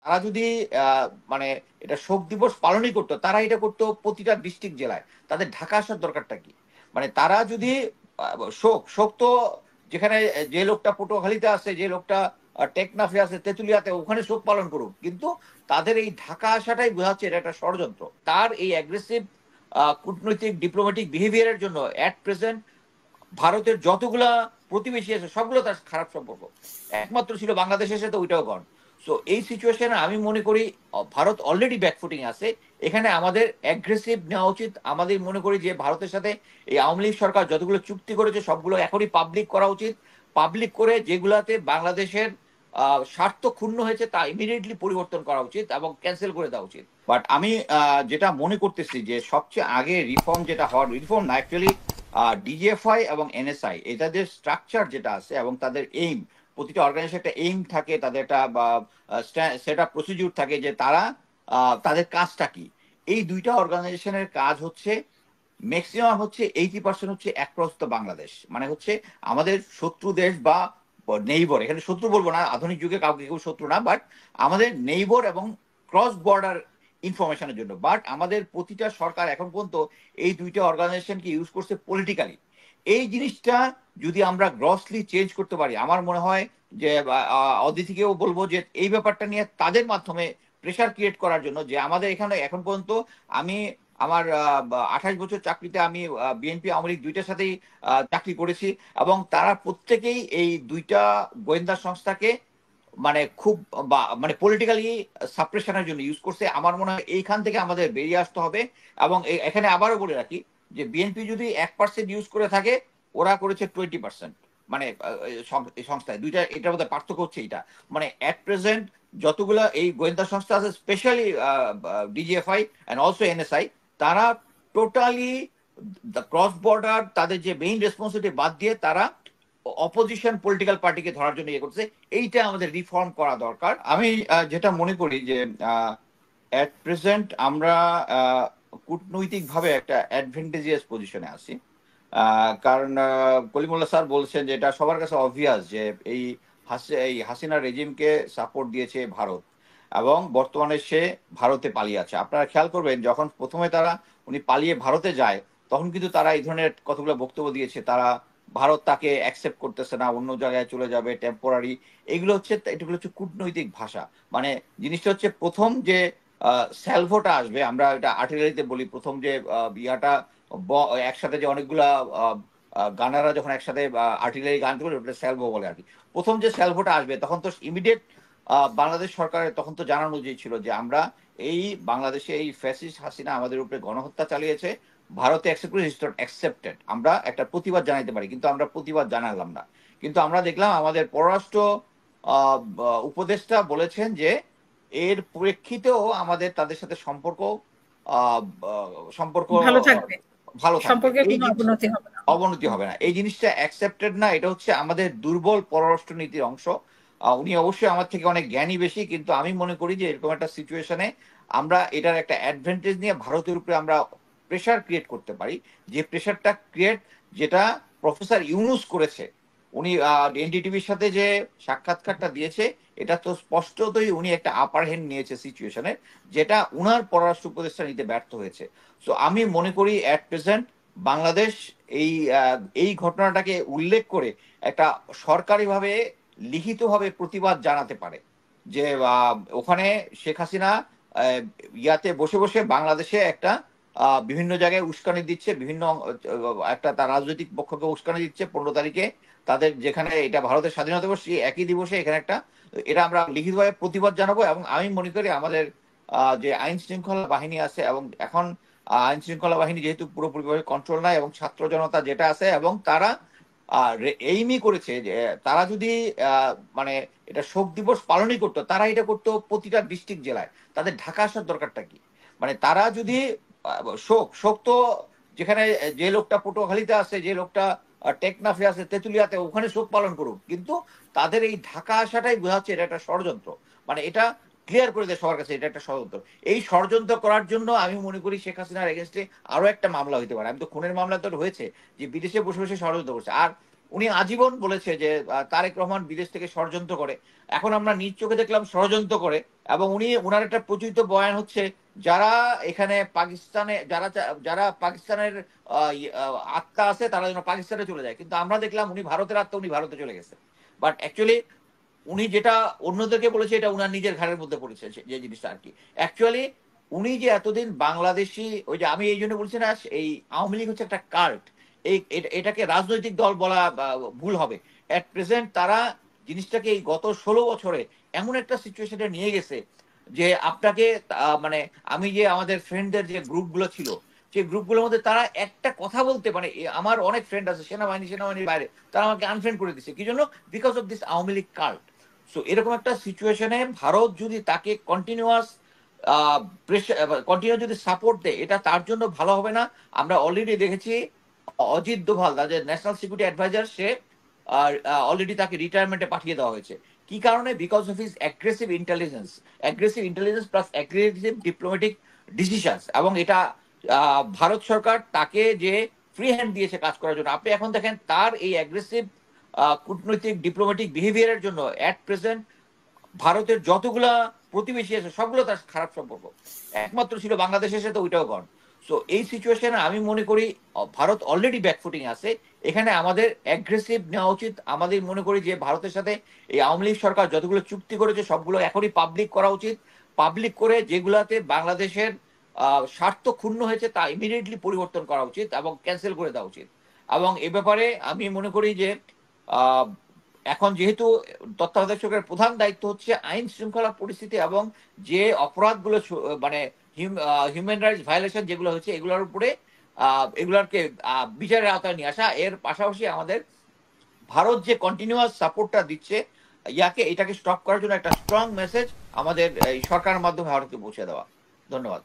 তারা যদি মানে এটা শোক দিবস পালনই করতো, তারা এটা করতো প্রতিটা ডিস্ট্রিক্ট জেলায়। তাদের ঢাকা আসার দরকারটা কি? মানে তারা যদি শোক শোক তো যেখানে যে লোকটা পটুয়াখালীতে আছে, যে লোকটা টেকনাফে আছে, তেঁতুলিয়াতে, ওখানে শোক পালন করুক, কিন্তু তাদের এই ঢাকা আসাটাই বোঝাচ্ছে এটা একটা ষড়যন্ত্র। তার এই অ্যাগ্রেসিভ কূটনৈতিক ডিপ্লোম্যাটিক বিহেভিয়ারের জন্য অ্যাট প্রেজেন্ট ভারতের যতগুলা প্রতিবেশী আছে সবগুলো তার খারাপ সম্পর্ক। একমাত্র ছিল বাংলাদেশের সাথে, ওইটাও গন। সো এই সিচুয়েশনে আমি মনে করি ভারত অলরেডি ব্যাকফুটিং আছে। এখানে আমাদের অ্যাগ্রেসিভ নেওয়া উচিত। আমাদের মনে করি যে ভারতের সাথে এই আওয়ামী লীগ সরকার যতগুলো চুক্তি করেছে সবগুলো এখনই পাবলিক করা উচিত। পাবলিক করে যেগুলাতে বাংলাদেশের স্বার্থ ক্ষুণ্ণ হয়েছে তা ইমিডিয়েটলি পরিবর্তন করা উচিত এবং ক্যান্সেল করে দেওয়া উচিত। বাট আমি যেটা মনে করতেছি যে সবচেয়ে আগে রিফর্ম যেটা হওয়ার, রিফর্ম না অ্যাকচুয়ালি ডিজিএফআই এবং এনএসআই এটাদের স্ট্রাকচার যেটা আছে এবং তাদের এইম, প্রতিটা অর্গানাইজেশন একটা এইম থাকে, তাদের একটা সেট আপ প্রসিডিউর থাকে যে তারা তাদের কাজটা কি। এই দুইটা অর্গানাইজেশনের কাজ হচ্ছে ম্যাক্সিমাম হচ্ছে 80% হচ্ছে অ্যাক্রস দ্য বাংলাদেশ, মানে হচ্ছে আমাদের শত্রু দেশ বা নেইবর, এখানে শত্রু বলবো না, আধুনিক যুগে কাউকে কেউ শত্রু না, বাট আমাদের নেইবর এবং ক্রস বর্ডার ইনফরমেশনের জন্য। বাট আমাদের প্রতিটা সরকার এখন পর্যন্ত এই দুইটা অর্গানাইজেশনকে ইউজ করছে পলিটিক্যালি। এই জিনিসটা যদি আমরা গ্রসলি চেঞ্জ করতে পারি, আমার মনে হয় যে অদিতিকেও বলবো যে এই ব্যাপারটা নিয়ে তাদের মাধ্যমে প্রেশার ক্রিয়েট করার জন্য, যে আমাদের এখানে এখন পর্যন্ত আমি আমার 28 বছর চাকরিতে আমি বিএনপি আওয়ামী লীগ দুইটার সাথেই চাকরি করেছি, এবং তারা প্রত্যেকেই এই দুইটা গোয়েন্দা সংস্থাকে মানে খুব মানে পলিটিক্যালি সাপ্রেশনের জন্য ইউজ করছে। আমার মনে হয় এইখান থেকে আমাদের বেরিয়ে আসতে হবে। এবং এখানে আবারও বলে রাখি যে বিএনপি যদি 1% ইউজ করে থাকে, ওরা করেছে 20%। মানে এই সংস্থায় দুইটা, এটার মধ্যে পার্থক্য হচ্ছে এইটা। মানে অ্যাট প্রেজেন্ট যতগুলো এই গোয়েন্দা সংস্থা আছে, specially DGFI and also NSI, তারা টোটালি ক্রস বর্ডার তাদের যে মেইন রেসপন্সিবিলিটি বাদ দিয়ে তারা অপোজিশন পলিটিক্যাল পার্টিকে ধরার জন্য ইয়ে করছে। এইটা আমাদের রিফর্ম করা দরকার। আমি যেটা মনে করি যে অ্যাট প্রেজেন্ট আমরা কূটনৈতিক ভাবে একটা অ্যাডভান্টেজিয়াস পজিশনে আছি। কারণ কলিমুল্লাহ স্যার বলছেন যে এটা সবার কাছে অবভিয়াস যে এই এই হাসিনা রেজিমকে সাপোর্ট দিয়েছে ভারত, এবং বর্তমানে সে ভারতে পালিয়ে আছে। আপনারা খেয়াল করবেন যখন প্রথমে উনি পালিয়ে ভারতে যায়, তখন কিন্তু তারা এই ধরনের কতগুলো বক্তব্য দিয়েছে, তারা ভারত তাকে অ্যাকসেপ্ট করতেছে না, অন্য জায়গায় চলে যাবে টেম্পোরারি। এগুলো হচ্ছে কূটনৈতিক ভাষা। মানে জিনিসটা হচ্ছে প্রথম যে স্যালভোটা আসবে, আমরা এটা আর্টিলারিতে বলি, প্রথম যে ইয়াটা একসাথে যে অনেকগুলা গানাররা যখন একসাথে আর্টিলারি গান করবে ওটা স্যালভো বলে আর কি। প্রথম যে স্যালভোটা আসবে তখন তো ইমিডিয়েট বাংলাদেশ সরকারের তখন তো জানানো উচিত ছিল যে আমরা এই বাংলাদেশে এই ফ্যাসিস্ট হাসিনা আমাদের উপরে গণহত্যা চালিয়েছে, ভারতে অ্যাকসেপ্টেড, আমরা একটা প্রতিবাদ জানাইতে পারি, কিন্তু আমরা প্রতিবাদ জানালাম না। কিন্তু আমরা দেখলাম আমাদের পররাষ্ট্র উপদেষ্টা বলেছেন যে এর প্রেক্ষিতেও আমাদের তাদের সাথে সম্পর্ক সম্পর্ক ভালো থাকবে, ভালো থাকবে, সম্পর্কের এই কোনো জিনিস অবনতি হবে না। অবনতি হবে না। এই জিনিসটা অ্যাকসেপ্টেড না, এটা হচ্ছে আমাদের দুর্বল পররাষ্ট্র নীতির অংশ। উনি অবশ্যই আমার থেকে অনেক জ্ঞানী বেশি, কিন্তু আমি মনে করি যে এরকম একটা সিচুয়েশনে আমরা এটার একটা অ্যাডভান্টেজ নিয়ে ভারতের উপরে আমরা প্রেশার ক্রিয়েট করতে পারি। যে প্রেশারটা ক্রিয়েট যেটা প্রফেসর ইউনুস করেছে, উনি এনডিটিভির সাথে যে সাক্ষাৎকারটা দিয়েছে, এটা তো স্পষ্টতই উনি একটা আপার হ্যান্ড নিয়েছে সিচুয়েশনে, যেটা উনার পররাষ্ট্র উপদেষ্টা নিতে ব্যর্থ হয়েছে। সো আমি মনে করি অ্যাট প্রেজেন্ট বাংলাদেশ এই এই ঘটনাটাকে উল্লেখ করে একটা সরকারিভাবে লিখিতভাবে প্রতিবাদ জানাতে পারে যে ওখানে শেখ হাসিনা ইয়াতে বসে বসে বাংলাদেশে একটা বিভিন্ন জায়গায় উস্কানি দিচ্ছে, বিভিন্ন একটা তার রাজনৈতিক পক্ষকে উস্কানি দিচ্ছে। 15 তারিখে তাদের যেখানে এটা ভারতের স্বাধীনতা দিবস, একই দিবসে এখানে একটা, এটা আমরা লিখিতভাবে প্রতিবাদ জানাবো। এবং আমি মনে করি আমাদের যে আইন শৃঙ্খলা বাহিনী আছে, এবং এখন আইন শৃঙ্খলা বাহিনী যেহেতু পুরোপুরিভাবে কন্ট্রোল নাই, এবং ছাত্র জনতা যেটা আছে, এবং তারা এইমই করেছে যে তারা যদি মানে এটা শোক দিবস পালনই করতো, তারা এটা করতো প্রতিটা ডিস্ট্রিক্ট জেলায়। তাদের ঢাকা আসার দরকারটা কি? মানে তারা যদি শোক শোক তো যেখানে যে লোকটা পটুয়াখালীতে আছে, যে লোকটা টেকনাফে আছে, তেঁতুলিয়াতে, ওখানে শোক পালন করুক, কিন্তু তাদের এই ঢাকা আসাটাই বোঝাচ্ছে এটা একটা ষড়যন্ত্র। মানে এটা ক্লিয়ার করে দেয় সবার কাছে এটা একটা ষড়যন্ত্র। এই ষড়যন্ত্র করার জন্য আমি মনে করি শেখ হাসিনার এগেনস্টে আরো একটা মামলা হইতে পারে। আমি তো খুনের মামলা তো হয়েছে যে বিদেশে বসে বসে ষড়যন্ত্র করছে। আর উনি আজীবন বলেছে যে তারেক রহমান বিদেশ থেকে ষড়যন্ত্র করে। এখন আমরা নিজ চোখে দেখলাম ষড়যন্ত্র করে, এবং ওনার একটা প্রচলিত বয়ান হচ্ছে যারা এখানে পাকিস্তানে যারা পাকিস্তানের আত্মা আছে তারা যেন পাকিস্তানে চলে যায়, কিন্তু আমরা দেখলাম উনি ভারতের আত্মা, উনি ভারতে চলে গেছে। বাট অ্যাকচুয়ালি উনি যেটা অন্যদেরকে বলেছে এটা উনার নিজের ঘাড়ের মধ্যে পড়েছে যে জিনিসটা আর কি। অ্যাকচুয়ালি উনি যে এতদিন বাংলাদেশি, ওই যে আমি এই জন্য বলছি না, এই আওয়ামী লীগ হচ্ছে একটা কাল্ট, এটাকে রাজনৈতিক দল বলা ভুল হবে। এট প্রেজেন্ট তারা জিনিসটাকে এই গত 16 বছরে এমন একটা সিচুয়েশনে নিয়ে গেছে যে আপনাকে মানে আমি যে আমাদের ফ্রেন্ডদের যে গ্রুপগুলো ছিল, সেই গ্রুপগুলোর মধ্যে তারা একটা কথা বলতে, মানে আমার অনেক ফ্রেন্ড আছে সেনাবাহিনীর বাইরে, তারা আমাকে আনফ্রেন্ড করে দিচ্ছে কি জন্য? Because of this Awami League cult. So এরকম একটা সিচুয়েশনে ভারত যদি তাকে কন্টিনিউয়াস কন্টিনিউ যদি সাপোর্ট দেয়, এটা তার জন্য ভালো হবে না। আমরা অলরেডি দেখেছি অজিত দোভাল, তাদের ন্যাশনাল সিকিউরিটি অ্যাডভাইজার, সে অলরেডি তাকে রিটায়ারমেন্টে পাঠিয়ে দেওয়া হয়েছে। কি কারণে? Because of his aggressive intelligence plus aggressive diplomatic decisions. এবং এটা ভারত সরকার তাকে যে ফ্রি হ্যান্ড দিয়েছে কাজ করার জন্য। আপনি এখন দেখেন তার এই অ্যাগ্রেসিভ কূটনৈতিক ডিপ্লোম্যাটিক বিহেভিয়ারের জন্য অ্যাট প্রেজেন্ট ভারতের যতগুলা প্রতিবেশী আছে সবগুলো তার খারাপ সম্পর্ক, একমাত্র ছিল বাংলাদেশের সাথে, ওইটাও গণ। সো এই সিচুয়েশনে আমি মনে করি ভারত অলরেডি ব্যাকফুটিং আছে। এখানে আমাদের অ্যাগ্রেসিভ নেওয়া উচিত। আমাদের মনে করি যে ভারতের সাথে এই আওয়ামী লীগ সরকার যতগুলো চুক্তি করেছে সবগুলো এখনই পাবলিক করা উচিত। পাবলিক করে যেগুলাতে বাংলাদেশের স্বার্থ ক্ষুণ্ণ হয়েছে তা ইমিডিয়েটলি পরিবর্তন করা উচিত এবং ক্যান্সেল করে দেওয়া উচিত। এবং এ ব্যাপারে আমি মনে করি যে আহ, এখন যেহেতু তত্ত্বাবধায়ক সরকারের প্রধান দায়িত্ব হচ্ছে আইন শৃঙ্খলা পরিস্থিতি এবং যে অপরাধগুলো মানে হিউম্যান রাইটস ভায়োলেশন যেগুলো হচ্ছে এগুলোর উপরে এগুলোকে বিচারের আওতায় নিয়ে আসা। এর পাশাপাশি আমাদের ভারত যে কন্টিনিউয়াস সাপোর্টটা দিচ্ছে এটাকে স্টপ করার জন্য একটা স্ট্রং মেসেজ আমাদের এই সরকারের মাধ্যমে ভারতকে পৌঁছে দেওয়া। ধন্যবাদ।